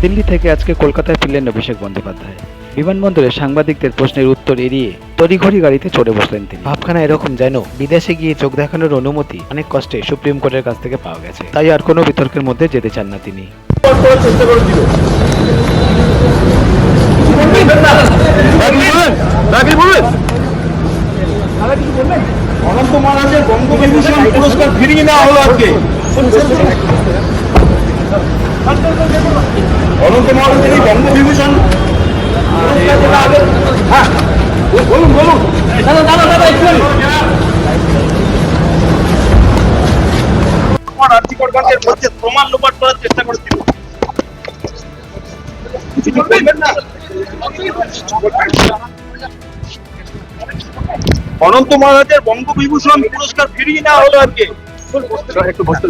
দিল্লি থেকে আজকে কলকাতায় ফিরলেন অভিষেক বন্দ্যোপাধ্যায়। বিমানবন্দরে সাংবাদিকদের প্রশ্নের উত্তর এড়িয়ে তড়িঘড়ি গাড়িতে চড়ে বসলেন তিনি। ভাবখানা এরকম যেন বিদেশে গিয়ে চোখ দেখানোর অনুমতি অনেক কষ্টে সুপ্রিম কোর্টের কাছ থেকে পাওয়া গেছে, তাই আর কোনো বিতর্কের মধ্যে যেতে চান না তিনি। অনন্ত মহারাজের বঙ্গবিভূষণ পুরস্কার ফিরিয়ে নেওয়া হলো আজকে। অনন্ত মহারাজের এই বঙ্গবিভূষণ বলুন বলুন আর্থিকর্গণের মধ্যে প্রমাণ লোপাট করার চেষ্টা করেছিল। অনন্ত মহারাজের বঙ্গবিভূষণ পুরস্কার ফিরিয়ে নেওয়া হলো আজকে। একটু বসতে